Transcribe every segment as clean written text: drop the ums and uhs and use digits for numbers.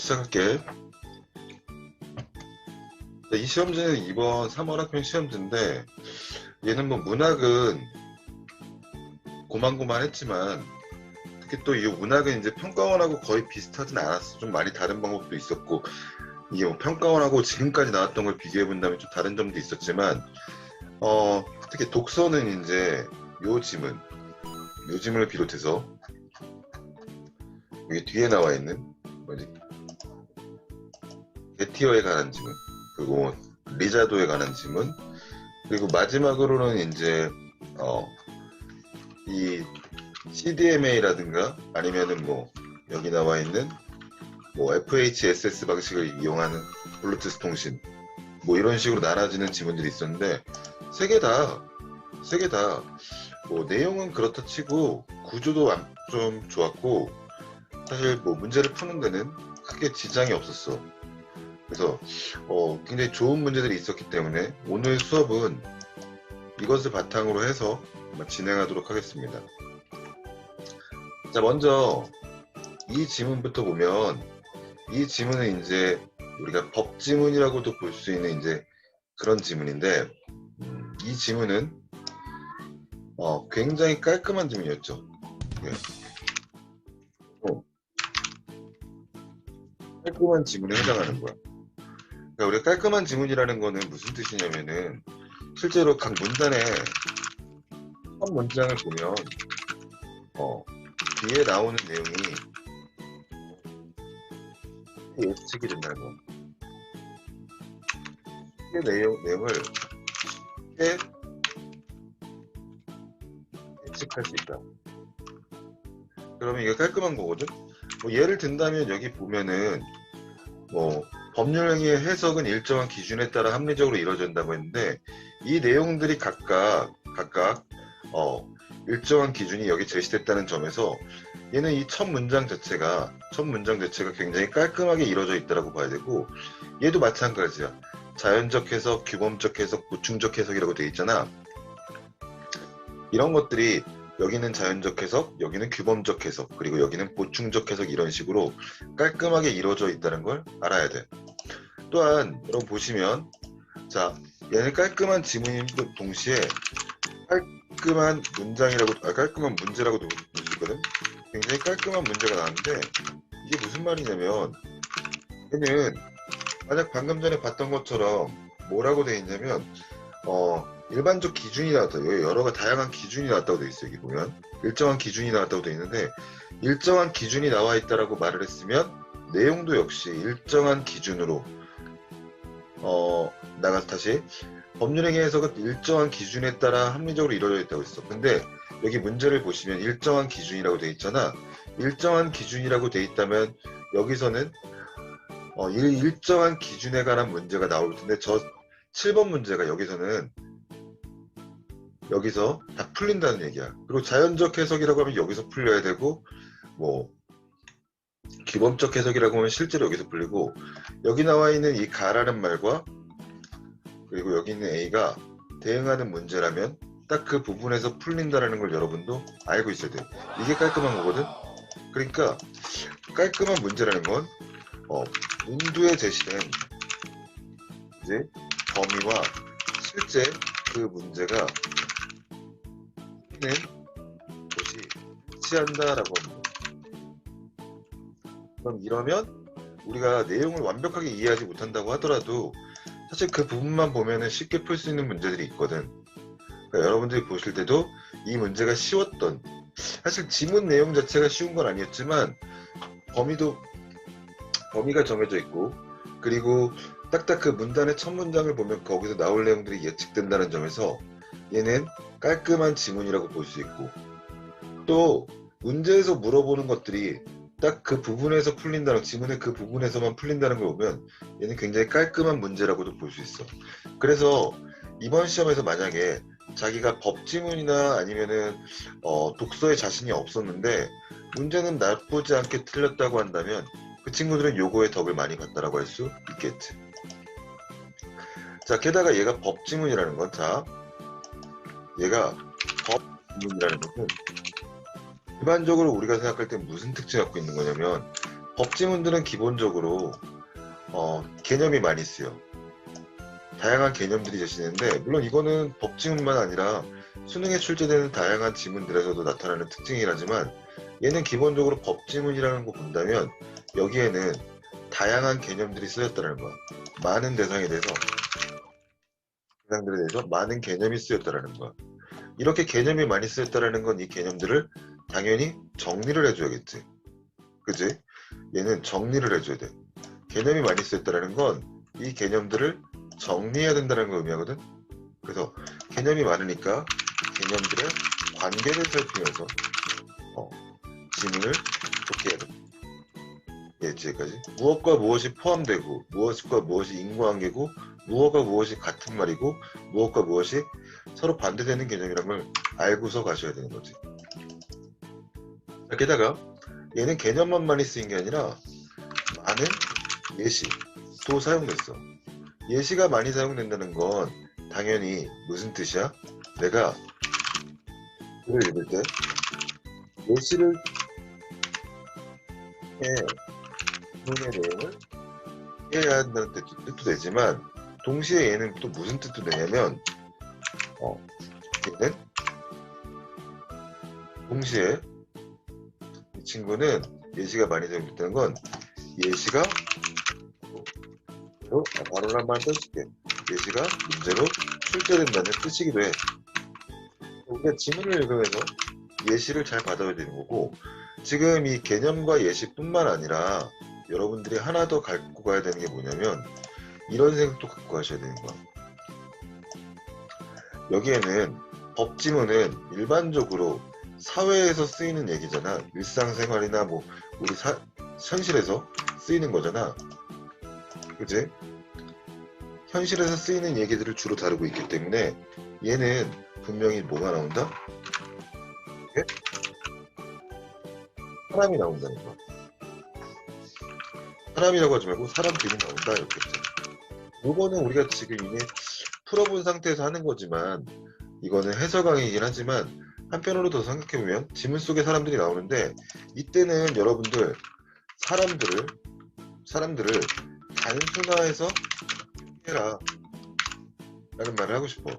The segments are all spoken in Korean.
시작할게. 이 시험지는 이번 3월 학평 시험지인데, 얘는 뭐 문학은 고만고만했지만, 특히 또 이 문학은 이제 평가원하고 거의 비슷하진 않았어. 좀 많이 다른 방법도 있었고, 이게 뭐 평가원하고 지금까지 나왔던 걸 비교해 본다면 좀 다른 점도 있었지만, 특히 독서는 이제 요 지문을 비롯해서 여기 뒤에 나와 있는 뭐지? 게티어에 관한 지문, 그리고 리자도에 관한 지문, 그리고 마지막으로는 이제 이 CDMA라든가 아니면은 뭐 여기 나와 있는 뭐 FHSS 방식을 이용하는 블루투스 통신 뭐 이런 식으로 나눠지는 지문들이 있었는데 세 개 다 뭐 내용은 그렇다 치고 구조도 좀 좋았고 사실 뭐 문제를 푸는 데는 크게 지장이 없었어. 그래서 굉장히 좋은 문제들이 있었기 때문에 오늘 수업은 이것을 바탕으로 해서 진행하도록 하겠습니다. 자, 먼저 이 지문부터 보면 이 지문은 이제 우리가 법지문이라고도 볼 수 있는 이제 그런 지문인데 이 지문은 굉장히 깔끔한 지문이었죠. 예. 깔끔한 지문에 해당하는 거야. 그러니까 우리가 깔끔한 지문이라는 거는 무슨 뜻이냐면은 실제로 각 문단의 첫 문장을 보면 뒤에 나오는 내용이 예측이 된다는 거. 내용을 쉽게 예측할 수 있다. 그러면 이게 깔끔한 거거든. 뭐 예를 든다면 여기 보면은 뭐 법률행위의 해석은 일정한 기준에 따라 합리적으로 이루어진다고 했는데 이 내용들이 각각 일정한 기준이 여기 제시됐다는 점에서 얘는 이 첫 문장 자체가 굉장히 깔끔하게 이루어져 있다고 봐야 되고 얘도 마찬가지야. 자연적 해석, 규범적 해석, 보충적 해석이라고 되어 있잖아. 이런 것들이 여기는 자연적 해석, 여기는 규범적 해석, 그리고 여기는 보충적 해석 이런 식으로 깔끔하게 이루어져 있다는 걸 알아야 돼. 또한 여러분 보시면 자 얘는 깔끔한 지문인 동시에 깔끔한 문제라고도 볼 수 있거든. 굉장히 깔끔한 문제가 나왔는데 이게 무슨 말이냐면 얘는 만약 방금 전에 봤던 것처럼 뭐라고 되어 있냐면 일반적 기준이 나왔다. 여러 다양한 기준이 나왔다고 되어 있어요. 여기 보면 일정한 기준이 나왔다고 되어 있는데 일정한 기준이 나와 있다라고 말을 했으면 내용도 역시 일정한 기준으로 다시 법률행위 해석은 일정한 기준에 따라 합리적으로 이루어져 있다고 했어. 근데 여기 문제를 보시면 일정한 기준이라고 되어 있잖아. 일정한 기준이라고 되어 있다면 여기서는 일정한 기준에 관한 문제가 나올 텐데 저 7번 문제가 여기서 다 풀린다는 얘기야. 그리고 자연적 해석이라고 하면 여기서 풀려야 되고 뭐 규범적 해석이라고 하면 실제로 여기서 풀리고 여기 나와 있는 이 가라는 말과 그리고 여기 있는 A가 대응하는 문제라면 딱 그 부분에서 풀린다라는 걸 여러분도 알고 있어야 돼요. 이게 깔끔한 거거든. 그러니까 깔끔한 문제라는 건 문두에 제시된 이제 범위와 실제 그 문제가 있는 곳이 일치한다라고 합니다. 그럼 이러면 우리가 내용을 완벽하게 이해하지 못한다고 하더라도 사실 그 부분만 보면은 쉽게 풀 수 있는 문제들이 있거든. 그러니까 여러분들이 보실 때도 이 문제가 쉬웠던 사실 지문 내용 자체가 쉬운 건 아니었지만 범위가 정해져 있고 그리고 딱딱 그 문단의 첫 문장을 보면 거기서 나올 내용들이 예측된다는 점에서 얘는 깔끔한 지문이라고 볼 수 있고 또 문제에서 물어보는 것들이 딱 그 부분에서 풀린다는 지문의 그 부분에서만 풀린다는 걸 보면 얘는 굉장히 깔끔한 문제라고도 볼 수 있어. 그래서 이번 시험에서 만약에 자기가 법지문이나 아니면은 독서에 자신이 없었는데 문제는 나쁘지 않게 틀렸다고 한다면 그 친구들은 요거에 덕을 많이 봤다라고 할 수 있겠지. 자, 게다가 얘가 법지문이라는 건 얘가 법지문이라는 것은 일반적으로 우리가 생각할 때 무슨 특징을 갖고 있는 거냐면 법지문들은 기본적으로 개념이 많이 쓰여. 다양한 개념들이 제시되는데, 물론 이거는 법지문만 아니라 수능에 출제되는 다양한 지문들에서도 나타나는 특징이라지만, 얘는 기본적으로 법지문이라는 거 본다면 여기에는 다양한 개념들이 쓰였다는 거야. 많은 대상에 대해서 많은 개념이 쓰였다는 거야. 이렇게 개념이 많이 쓰였다는 건 이 개념들을 당연히 정리를 해줘야겠지. 그지? 얘는 정리를 해줘야 돼. 개념이 많이 쓰였다는 건 이 개념들을 정리해야 된다는 걸 의미하거든. 그래서 개념이 많으니까 개념들의 관계를 살피면서 지문을 좋게 해야 돼. 예, 지금까지 무엇과 무엇이 포함되고 무엇과 무엇이 인과관계고 무엇과 무엇이 같은 말이고 무엇과 무엇이 서로 반대되는 개념이란 걸 알고서 가셔야 되는 거지. 게다가 얘는 개념만 많이 쓰인 게 아니라 많은 예시도 사용됐어. 예시가 많이 사용된다는 건 당연히 무슨 뜻이야? 내가 글을 읽을 때 예시를 해 문의 내용을 이해해야 한다는 뜻도 되지만 동시에 얘는 또 무슨 뜻도 되냐면 얘는 동시에 이 친구는 예시가 많이 사용됐다는 건 예시가 바로란 말 써줄게. 예시가 문제로 출제된다는 뜻이기도 해. 우리가 지문을 읽으면서 예시를 잘 받아야 되는 거고, 지금 이 개념과 예시뿐만 아니라 여러분들이 하나 더 갖고 가야 되는 게 뭐냐면 이런 생각도 갖고 가셔야 되는 거야. 여기에는 법지문은 일반적으로 사회에서 쓰이는 얘기잖아. 일상생활이나 뭐 우리 현실에서 쓰이는 거잖아. 그치? 현실에서 쓰이는 얘기들을 주로 다루고 있기 때문에 얘는 분명히 뭐가 나온다? 예? 사람이 나온다는 거야. 사람이라고 하지 말고 사람들이 나온다 이렇게 했죠. 이거는 우리가 지금 이미 풀어본 상태에서 하는 거지만 이거는 해설강의이긴 하지만 한편으로 더 생각해보면 지문 속에 사람들이 나오는데 이때는 여러분들 사람들을 단순화해서 표기해라 라는 말을 하고 싶어.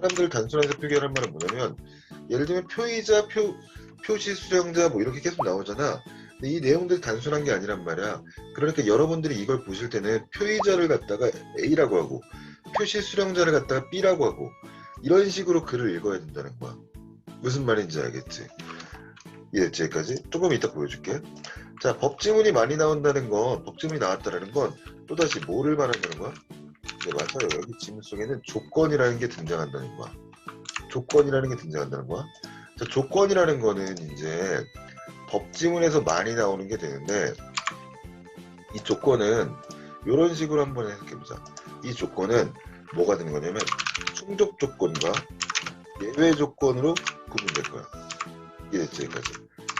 사람들을 단순화해서 표기하라는 말은 뭐냐면 예를 들면 표의자, 표시 수령자 뭐 이렇게 계속 나오잖아. 근데 이 내용들이 단순한 게 아니란 말이야. 그러니까 여러분들이 이걸 보실 때는 표의자를 갖다가 A라고 하고 표시 수령자를 갖다가 B라고 하고 이런 식으로 글을 읽어야 된다는 거야. 무슨 말인지 알겠지? 이해됐지? 여기까지? 조금 이따 보여줄게. 자, 법지문이 많이 나온다는 건, 법지문이 나왔다는 건 또다시 뭐를 말한다는 거야? 네, 맞아요. 여기 지문 속에는 조건이라는 게 등장한다는 거야. 조건이라는 게 등장한다는 거야. 자, 조건이라는 거는 이제 법지문에서 많이 나오는 게 되는데 이 조건은 이런 식으로 한번 해석해보자. 이 조건은 뭐가 되는 거냐면 충족 조건과 예외 조건으로 구분될 거야. 이해됐지? 여기까지.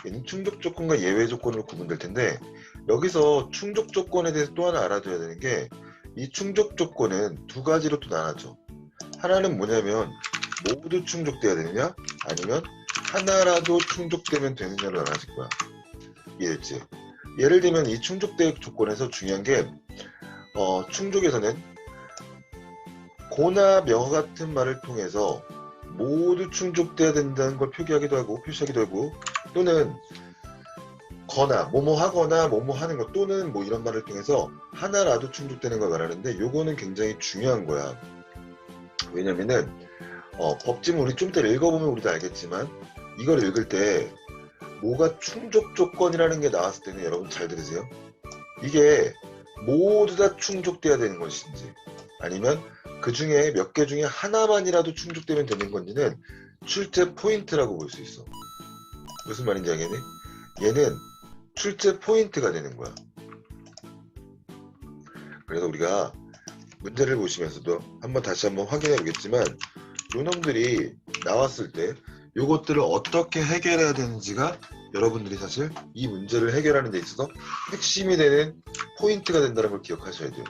얘는 충족 조건과 예외 조건으로 구분될 텐데 여기서 충족 조건에 대해서 또 하나 알아둬야 되는 게 이 충족 조건은 두 가지로 또 나눠져. 하나는 뭐냐면 모두 충족돼야 되느냐 아니면 하나라도 충족되면 되느냐로 나눠질 거야. 이해됐지? 예를 들면 이 충족될 조건에서 중요한 게 충족에서는 고나 며 같은 말을 통해서 모두 충족돼야 된다는 걸 표기하기도 하고 표시하기도 하고 또는 거나 뭐뭐 하거나 뭐뭐 하는 것 또는 뭐 이런 말을 통해서 하나라도 충족되는 걸 말하는데 요거는 굉장히 중요한 거야. 왜냐면은 법지문 우리 좀 이따 읽어보면 우리도 알겠지만 이걸 읽을 때 뭐가 충족 조건이라는 게 나왔을 때는 여러분 잘 들으세요. 이게 모두 다 충족돼야 되는 것인지 아니면 그 중에 몇 개 중에 하나만이라도 충족되면 되는 건지는 출제 포인트라고 볼 수 있어. 무슨 말인지 알겠니? 얘는 출제 포인트가 되는 거야. 그래서 우리가 문제를 보시면서도 다시 한번 확인해 보겠지만 요놈들이 나왔을 때 요것들을 어떻게 해결해야 되는지가 여러분들이 사실 이 문제를 해결하는 데 있어서 핵심이 되는 포인트가 된다는 걸 기억하셔야 돼요.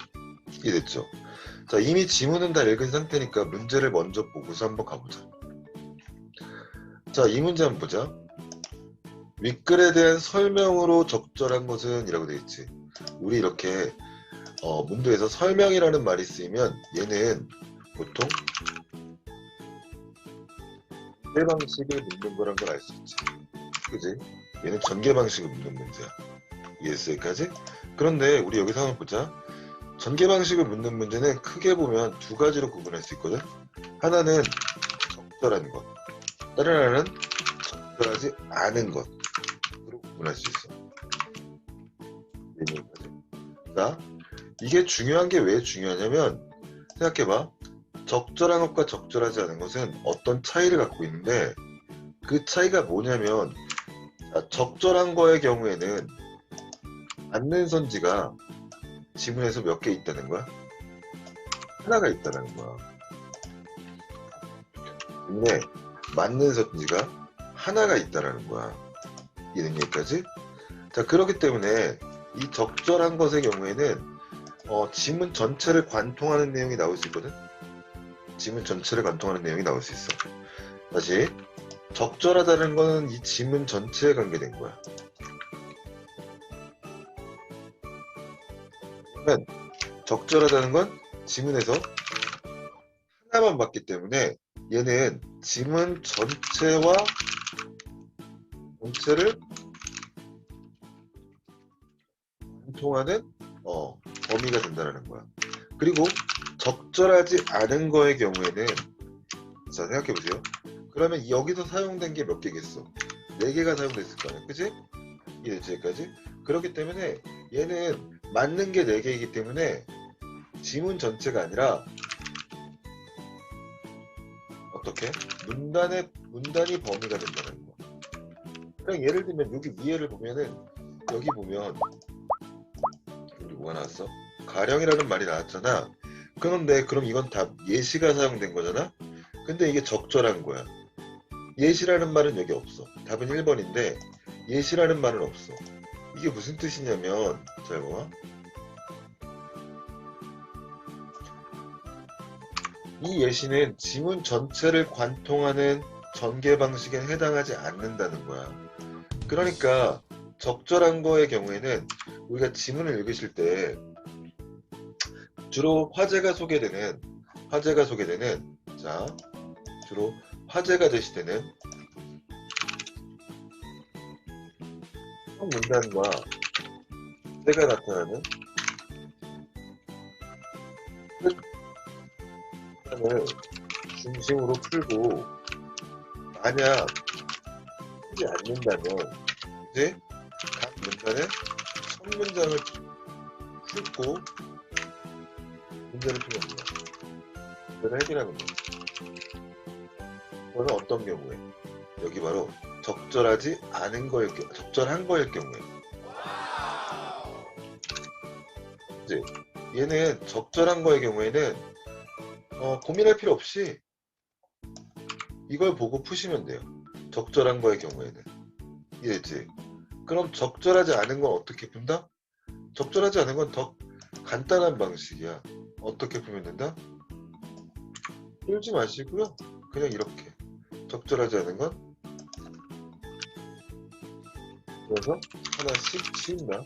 이해됐죠? 자, 이미 지문은 다 읽은 상태니까 문제를 먼저 보고서 한번 가보자. 자, 이 문제 한번 보자. 윗글에 대한 설명으로 적절한 것은 이라고 되어 있지. 우리 이렇게 문도에서 설명이라는 말이 쓰이면 얘는 보통 전개 방식을 묻는 거란 걸 알 수 있지. 그지? 얘는 전개 방식을 묻는 문제야. 이해했어 여기까지? 그런데 우리 여기서 한번 보자. 전개 방식을 묻는 문제는 크게 보면 두 가지로 구분할 수 있거든. 하나는 적절한 것, 다른 하나는 적절하지 않은 것으로 구분할 수 있어. 여기까지. 자, 이게 중요한 게 왜 중요하냐면 생각해봐. 적절한 것과 적절하지 않은 것은 어떤 차이를 갖고 있는데 그 차이가 뭐냐면 자, 적절한 거의 경우에는 맞는 선지가 지문에서 몇 개 있다는 거야? 하나가 있다는 거야. 근데 맞는 선지가 하나가 있다는 거야. 이해된 얘기까지? 자, 그렇기 때문에 이 적절한 것의 경우에는 지문 전체를 관통하는 내용이 나올 수 있거든? 지문 전체를 관통하는 내용이 나올 수 있어. 다시 적절하다는 거는 이 지문 전체에 관계된 거야. 그러면 적절하다는 건 지문에서 하나만 봤기 때문에 얘는 지문 전체를 관통하는 범위가 된다는 거야. 그리고 적절하지 않은 거의 경우에는 자 생각해보세요. 그러면 여기서 사용된 게 몇 개겠어? 4개가 사용됐을 거 아니야. 그치? 이해됐지 여기까지? 그렇기 때문에 얘는 맞는 게 4개이기 때문에 지문 전체가 아니라 어떻게? 문단이 범위가 된다는 거. 그냥 예를 들면 여기 위에를 보면은 여기 보면 여기 뭐가 나왔어? 가령이라는 말이 나왔잖아. 그런데 그럼 이건 다 예시가 사용된 거잖아? 근데 이게 적절한 거야. 예시라는 말은 여기 없어. 답은 1번인데 예시라는 말은 없어. 이게 무슨 뜻이냐면 잘 봐봐. 이 예시는 지문 전체를 관통하는 전개 방식에 해당하지 않는다는 거야. 그러니까 적절한 거의 경우에는 우리가 지문을 읽으실 때 주로 화제가 소개되는 자 주로 화제가 제시되는 문단과 때가 나타나는 뜻을 중심으로 풀고 만약 풀지 않는다면 이제 각 문단의 첫 문장을 풀고 문제를 푸는 거야. 문제를 해결하는 거야. 그거는 어떤 경우에? 여기 바로 적절하지 않은 거일 적절한 거일 경우에. 이제 얘는 적절한 거의 경우에는 고민할 필요 없이 이걸 보고 푸시면 돼요. 적절한 거의 경우에는. 이해했지? 그럼 적절하지 않은 건 어떻게 푼다? 적절하지 않은 건 더 간단한 방식이야. 어떻게 풀면 된다? 풀지 마시고요. 그냥 이렇게. 적절하지 않은 건 그래서 하나씩 지운다.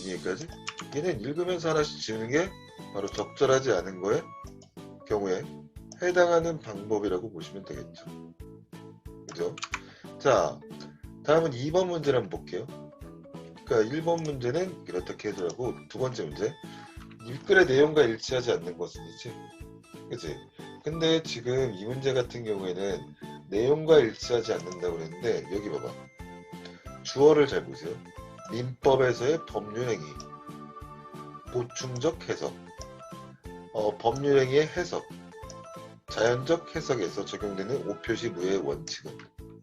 여기까지. 얘는 읽으면서 하나씩 지우는 게 바로 적절하지 않은 거의 경우에 해당하는 방법이라고 보시면 되겠죠. 그죠? 자, 다음은 2번 문제를 한번 볼게요. 그러니까 1번 문제는 이렇게 해두라고 두 번째 문제. 윗글의 내용과 일치하지 않는 것은 이지. 그치? 근데 지금 이 문제 같은 경우에는 내용과 일치하지 않는다고 그랬는데 여기 봐봐. 주어를 잘 보세요. 민법에서의 법률행위, 보충적 해석, 법률행위의 해석, 자연적 해석에서 적용되는 오표시 무의 원칙은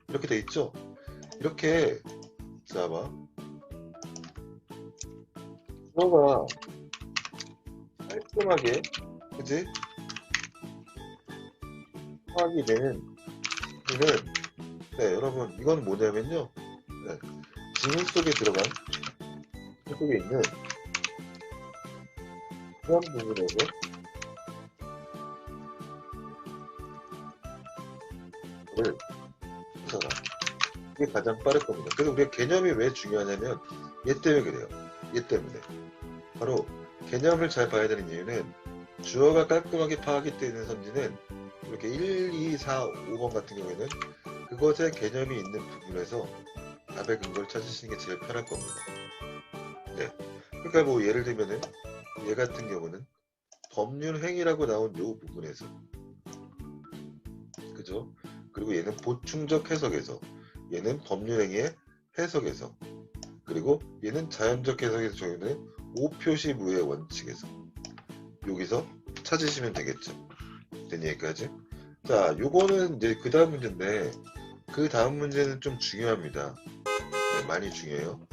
이렇게 돼 있죠. 이렇게 자 봐. 주어가 깔끔하게 그지? 파악이 되는 이는 네 여러분 이건 뭐냐면요. 네, 지문 속에 들어간 속에 있는 그런 부분에서 를 이게 가장 빠를 겁니다. 그래서 우리가 개념이 왜 중요하냐면 얘 때문에 그래요. 얘 때문에. 바로 개념을 잘 봐야 되는 이유는 주어가 깔끔하게 파악이 되는 선지는 이렇게 1, 2, 4, 5번 같은 경우에는 그것의 개념이 있는 부분에서 답의 근거를 찾으시는 게 제일 편할 겁니다. 네. 그러니까 뭐 예를 들면은 얘 같은 경우는 법률행위라고 나온 요 부분에서, 그죠? 그리고 얘는 보충적 해석에서, 얘는 법률행위의 해석에서, 그리고 얘는 자연적 해석에서, 저희는 오표시무의 원칙에서, 여기서 찾으시면 되겠죠. 된 얘기까지. 자, 요거는 이제 그 다음 문제인데, 그 다음 문제는 좀 중요합니다. 네, 많이 중요해요.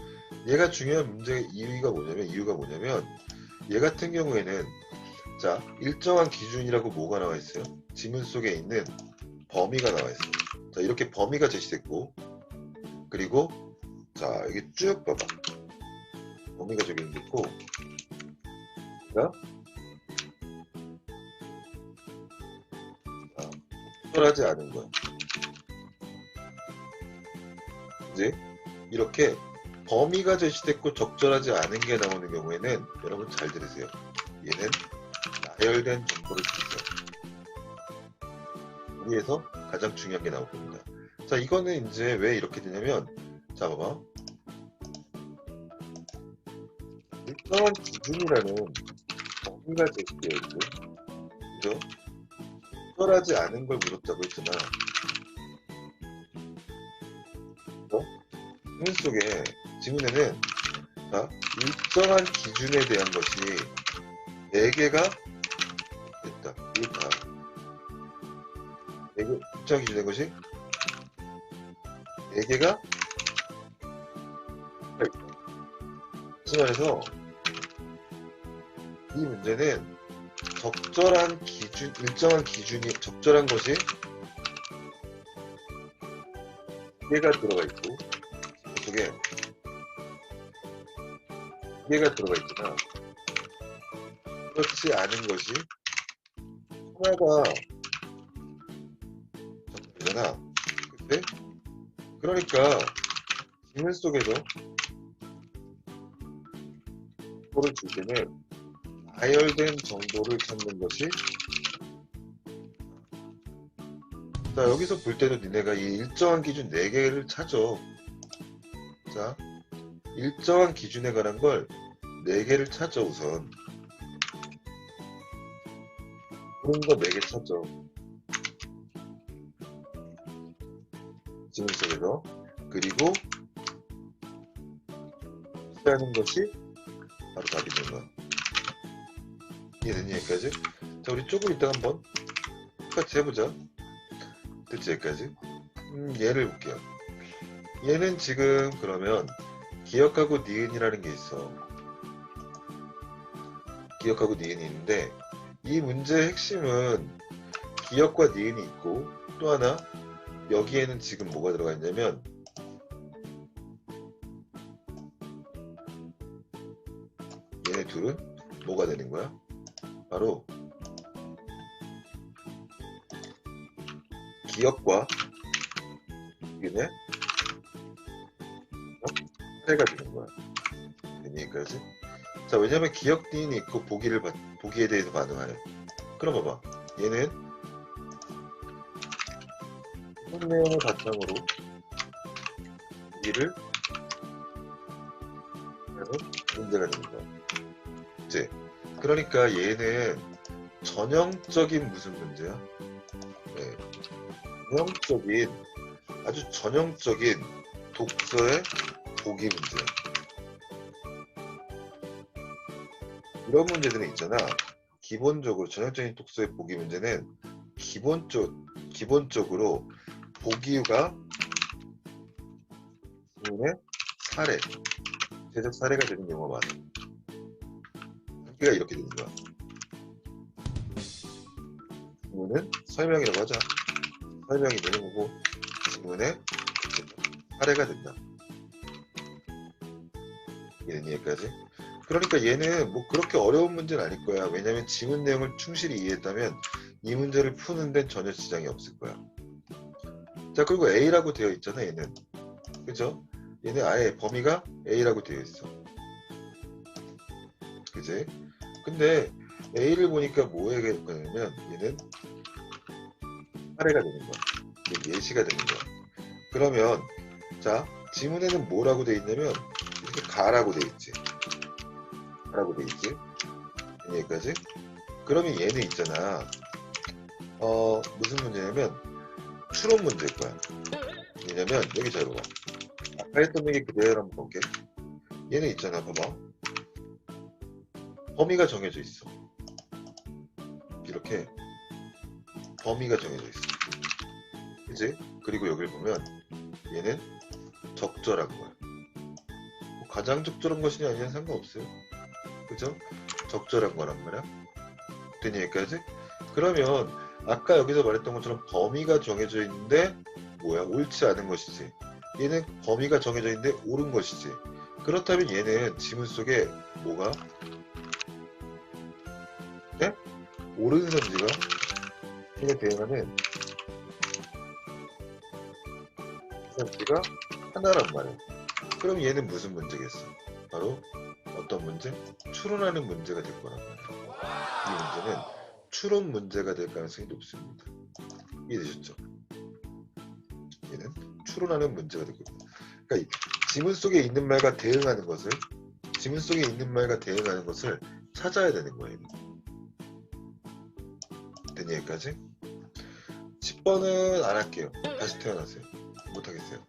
얘가 중요한 문제의 이유가 뭐냐면 얘 같은 경우에는, 자, 일정한 기준이라고 뭐가 나와 있어요? 지문 속에 있는 범위가 나와 있어요. 자, 이렇게 범위가 제시됐고, 그리고 자, 여기 쭉 봐봐. 범위가 저기 있고, 자, 적절하지 않은 거야. 이제 이렇게 범위가 제시됐고 적절하지 않은 게 나오는 경우에는 여러분 잘 들으세요. 얘는 나열된 정보를 주세요. 여기에서 가장 중요한 게 나올 겁니다. 자, 이거는 이제 왜 이렇게 되냐면, 자, 봐봐. 일정한 기준이라는 범위가 제시되어 있고, 그죠? 적절하지 않은 걸 물었다고 했잖아. 지문 속에, 지문에는, 자, 일정한 기준에 대한 것이 4개가 됐다. 이거 다. 4개, 일정한 기준에 것이 4개가 다시 말해서 이 문제는 적절한 기준, 일정한 기준이 적절한 것이 2개가 들어가 있고, 그 속에 2개가 들어가 있구나. 그렇지 않은 것이 하나가 정답이잖아. 그치? 그러니까 지문 속에서 정보를 줄 때는 나열된 정보를 찾는 것이, 자, 여기서 볼 때도 니네가 이 일정한 기준 4개를 찾아. 자, 일정한 기준에 관한 걸 4개를 찾아. 우선 그런 거 4개 찾아. 지문 속에서. 그리고 하는 것이 바로 답이 되는 거야. 이해됐니, 여기까지? 자, 우리 조금 이따 한번 똑같이 해보자. 됐지, 여기까지? 얘를 볼게요. 얘는 지금 그러면 기억하고 니은이라는 게 있어. 기억하고 니은이 있는데, 이 문제의 핵심은 기억과 니은이 있고, 또 하나 여기에는 지금 뭐가 들어가 있냐면, 얘네 둘은 뭐가 되는 거야? 바로 기억과 니은의 합해가 되는 거야. 여기까지. 자, 왜냐면 기억 니은이 있고 보기에 대해서 반응하네. 그럼 봐봐. 얘는 본 내용을 바탕으로 보기를 하는 문제가 되는 거야. 그치? 그러니까 얘는 전형적인 무슨 문제야? 네. 전형적인, 아주 전형적인 독서의 보기 문제야. 이런 문제들은 있잖아. 기본적으로 전형적인 독서의 보기 문제는 기본적으로 보기가 지문의 사례, 제적 사례가 되는 경우가 많아. 보기가 이렇게 되는 거야. 지문은 설명이라고 하자. 설명이 되는 거고, 지문의 사례가 된다. 얘는 여기까지. 그러니까 얘는 뭐 그렇게 어려운 문제는 아닐 거야. 왜냐면 지문 내용을 충실히 이해했다면 이 문제를 푸는 데는 전혀 지장이 없을 거야. 자, 그리고 A라고 되어 있잖아, 얘는. 그죠? 얘는 아예 범위가 A라고 되어 있어. 그지? 근데 A를 보니까 뭐 해야 되냐면 얘는 8회가 되는 거야. 얘는 예시가 되는 거야. 그러면 자, 지문에는 뭐라고 돼 있냐면 이렇게 가라고 돼 있지. 가라고 돼 있지. 여기까지. 그러면 얘는 있잖아. 무슨 문제냐면 추론 문제일 거야. 왜냐면 여기 잘 봐봐. 아까 했던 얘기 그대로 한번 볼게. 얘는 있잖아. 봐봐. 범위가 정해져 있어. 이렇게 범위가 정해져 있어. 그지? 그리고 여기를 보면 얘는 적절한 거야. 뭐 가장 적절한 것이냐 아니냐 상관없어요. 그죠? 적절한 거란 말이야. 되니 여기까지? 그러면 아까 여기서 말했던 것처럼 범위가 정해져 있는데 뭐야? 옳지 않은 것이지. 얘는 범위가 정해져 있는데 옳은 것이지. 그렇다면 얘는 지문 속에 뭐가? 네? 옳은 선지가 얘에 대응하는 선지가 하나란 말이야. 그럼 얘는 무슨 문제겠어? 바로 어떤 문제? 추론하는 문제가 될 거란 말이야. 이 문제는 추론 문제가 될 가능성이 높습니다. 이해되셨죠? 얘는 추론하는 문제가 될 겁니다. 그러니까 지문 속에 있는 말과 대응하는 것을 찾아야 되는 거예요. 되니 여기까지? 10번은 안 할게요. 다시 태어나세요. 못하겠어요.